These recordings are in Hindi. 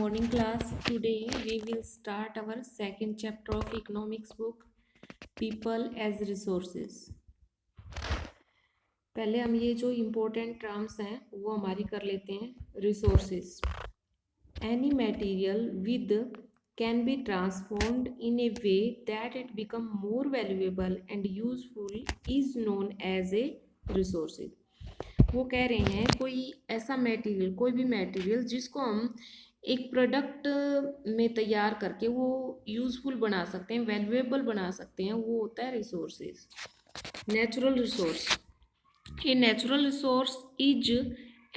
morning class. Today we will start our second chapter of economics book, People as Resources. पहले हम ये जो इम्पोर्टेंट टर्म्स हैं वो हमारी कर लेते हैं. Resources. Any material with can be transformed in a way that it become more valuable and useful is known as a resources. वो कह रहे हैं कोई ऐसा मटेरियल, कोई भी मटेरियल जिसको हम एक प्रोडक्ट में तैयार करके वो यूजफुल बना सकते हैं, वैल्यूएबल बना सकते हैं, वो होता है resources. Natural resource. A natural resource is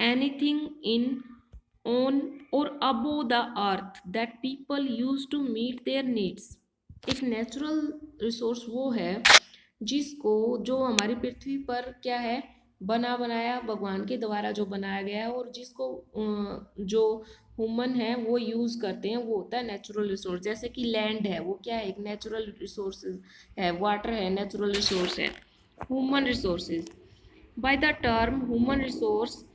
anything in on or above the earth that people use to meet their needs. एक नेचुरल रिसोर्स वो है जिसको, जो हमारी पृथ्वी पर क्या है, बना बनाया भगवान के द्वारा जो बनाया गया है और जिसको जो ह्यूमन है वो यूज़ करते हैं, वो होता है नेचुरल रिसोर्स. जैसे कि लैंड है, वो क्या है, एक नेचुरल रिसोर्स है. वाटर है, नेचुरल रिसोर्स है. Human resources. By the term human resource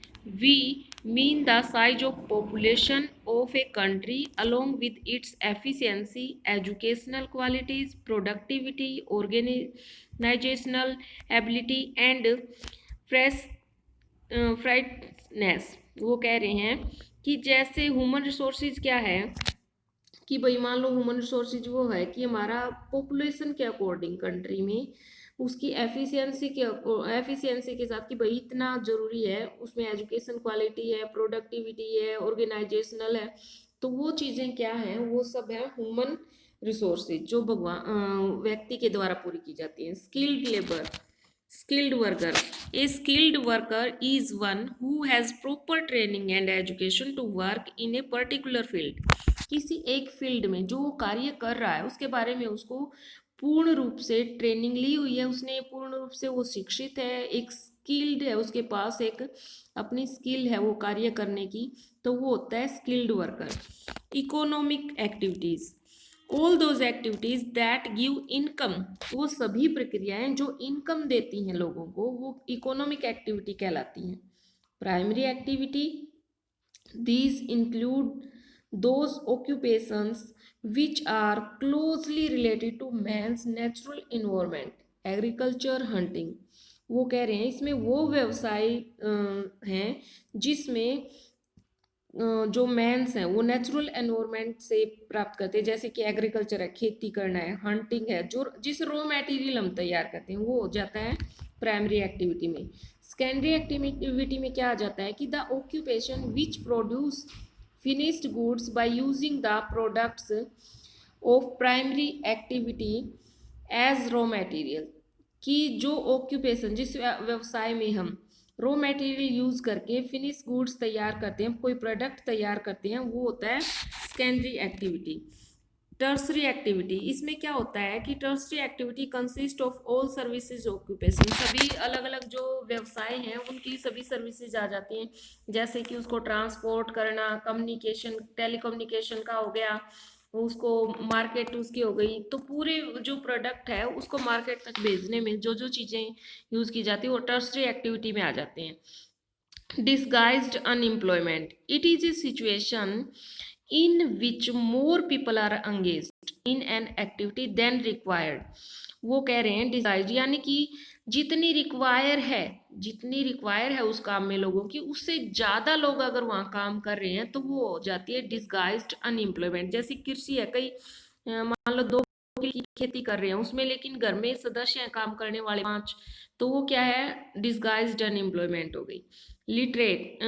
we mean the size of population of a country along with its efficiency, educational qualities, productivity, organizational ability and freshness. वो कह रहे हैं कि जैसे ह्यूमन रिसोर्सेज क्या है कि भाई मान लो ह्यूमन रिसोर्सेज वो है कि हमारा पॉपुलेशन के अकॉर्डिंग कंट्री में उसकी एफिशिएंसी के साथ कि भाई इतना ज़रूरी है, उसमें एजुकेशन क्वालिटी है, प्रोडक्टिविटी है, ऑर्गेनाइजेशनल है. तो वो चीज़ें क्या हैं, वो सब है ह्यूमन रिसोर्सेज जो भगवान व्यक्ति के द्वारा पूरी की जाती हैं. Skilled labour. Skilled worker. A skilled worker is one who has proper training and education to work in a particular field. किसी एक फील्ड में जो वो कार्य कर रहा है उसके बारे में उसको पूर्ण रूप से ट्रेनिंग ली हुई है, उसने पूर्ण रूप से वो शिक्षित है, एक स्किल्ड है, उसके पास एक अपनी स्किल है वो कार्य करने की, तो वो होता है skilled worker. Economic activities. All those activities that give income. वो सभी प्रक्रियाएं जो इनकम देती हैं लोगों को, वो इकोनॉमिक एक्टिविटी कहलाती हैं. Primary activity. These include those occupations which are closely related to man's natural environment, agriculture, hunting. वो कह रहे हैं इसमें वो व्यवसाय हैं जिसमें जो मैंस हैं वो नेचुरल एनवायरनमेंट से प्राप्त करते हैं, जैसे कि एग्रीकल्चर है, खेती करना है, हंटिंग है, जो जिस रॉ मटेरियल हम तैयार करते हैं वो हो जाता है प्राइमरी एक्टिविटी में. सेकेंडरी एक्टिविटी में क्या आ जाता है कि the occupation which produce finished goods by using the products of primary activity as raw material. कि जो ऑक्यूपेशन, जिस व्यवसाय में हम रॉ मटेरियल यूज करके फिनिश गुड्स तैयार करते हैं, कोई प्रोडक्ट तैयार करते हैं, वो होता है सेकेंडरी एक्टिविटी. Tertiary activity. इसमें क्या होता है कि tertiary activity consist of all services occupation. सभी अलग अलग जो व्यवसाय हैं उनकी सभी सर्विसेज आ जाती हैं, जैसे कि उसको ट्रांसपोर्ट करना, कम्युनिकेशन, टेलीकम्युनिकेशन का हो गया, उसको मार्केट उसकी हो गई. तो पूरे जो प्रोडक्ट है उसको मार्केट तक भेजने में जो जो चीज़ें यूज़ की जाती है वो टर्सरी एक्टिविटी में आ जाते हैं. Disguised unemployment. It is A situation in which more people are engaged in an activity than required. वो कह रहे हैं डिजाइज यानी कि जितनी रिक्वायर है उस काम में लोगों की, उससे ज़्यादा लोग अगर वहाँ काम कर रहे हैं तो वो हो जाती है डिसगाइज्ड अनएम्प्लॉयमेंट. जैसे कृषि है, कई मान लो 2 की खेती कर रहे हैं उसमें, लेकिन घर में सदस्य हैं काम करने वाले 5, तो वो क्या है, डिसगाइज्ड अनएम्प्लॉयमेंट हो गई. Literate.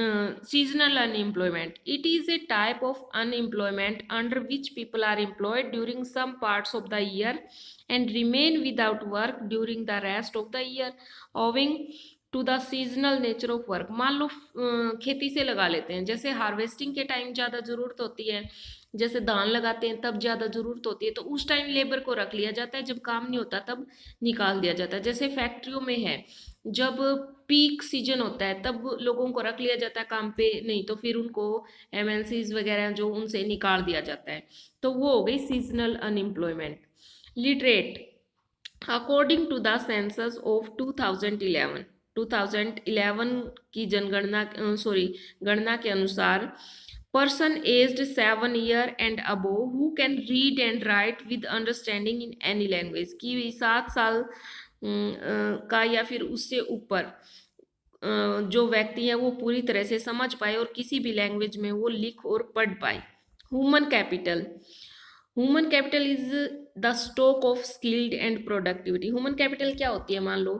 Seasonal unemployment. It is a type of unemployment under which people are employed during some parts of the year and remain without work during the rest of the year owing to the seasonal nature of work. मान लो खेती से लगा लेते हैं, जैसे हार्वेस्टिंग के टाइम ज़्यादा ज़रूरत होती है, जैसे धान लगाते हैं तब ज़्यादा ज़रूरत होती है, तो उस टाइम लेबर को रख लिया जाता है, जब काम नहीं होता तब निकाल दिया जाता है. जैसे फैक्ट्रियों में है, जब पीक सीजन होता है तब लोगों को रख लिया जाता है काम पे, नहीं तो फिर उनको एमएनसीज वगैरह जो उनसे निकाल दिया जाता है. तो वो हो गई seasonal unemployment. Literate. According to the census of 2011 की गणना के अनुसार person aged 7 year and above who can read and write with understanding in any language, कि 7 साल का या फिर उससे ऊपर जो व्यक्ति है वो पूरी तरह से समझ पाए और किसी भी लैंग्वेज में वो लिख और पढ़ पाए। Human capital, human capital is the stock of skilled and productivity. Human capital क्या होती है, मान लो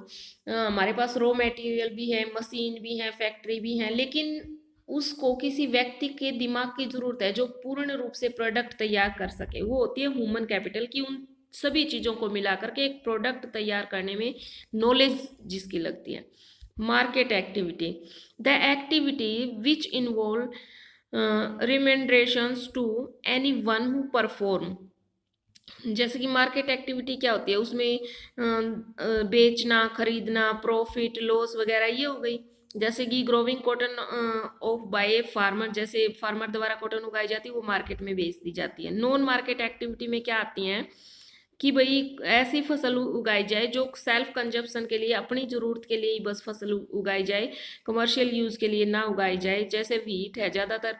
हमारे पास रॉ मटेरियल भी है, मशीन भी है, फैक्ट्री भी है, लेकिन उसको किसी व्यक्ति के दिमाग की जरूरत है जो पूर्ण रूप से प्रोडक्ट तैयार कर सके, वो होती है ह्यूमन कैपिटल, की उन सभी चीजों को मिला करके एक प्रोडक्ट तैयार करने में नॉलेज जिसकी लगती है। Market activity, the activity which involve remunerations to anyone who perform. जैसे कि मार्केट एक्टिविटी क्या होती है, उसमें बेचना, खरीदना, प्रॉफिट लॉस वगैरह ये हो गई। जैसे कि growing cotton of by a farmer, जैसे फार्मर द्वारा कॉटन उगाई जाती है वो मार्केट में बेच दी जाती है। नॉन मार्केट एक्टिविटी में क्या आती हैं कि भाई ऐसी फसल उगाई जाए जो सेल्फ कंजप्शन के लिए, अपनी जरूरत के लिए ही बस फसल उगाई जाए, कमर्शियल यूज के लिए ना उगाई जाए। जैसे वीट है, ज्यादातर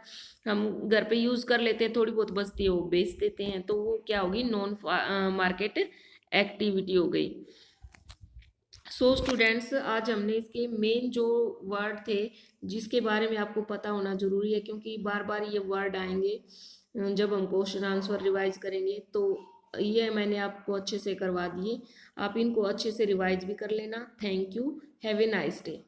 हम घर पे यूज कर लेते हैं, थोड़ी बहुत बचती है वो बेच देते हैं, तो वो क्या होगी, नॉन मार्केट एक्टिविटी हो गई। सो स्टूडेंट्स, आज हमने इसके मेन जो वर्ड थे जिसके बारे में आपको पता होना जरूरी है, क्योंकि बार बार ये वर्ड आएंगे जब हम क्वेश्चन आंसर रिवाइज करेंगे, तो ये मैंने आपको अच्छे से करवा दिए, आप इनको अच्छे से रिवाइज भी कर लेना। Thank you, have a nice day.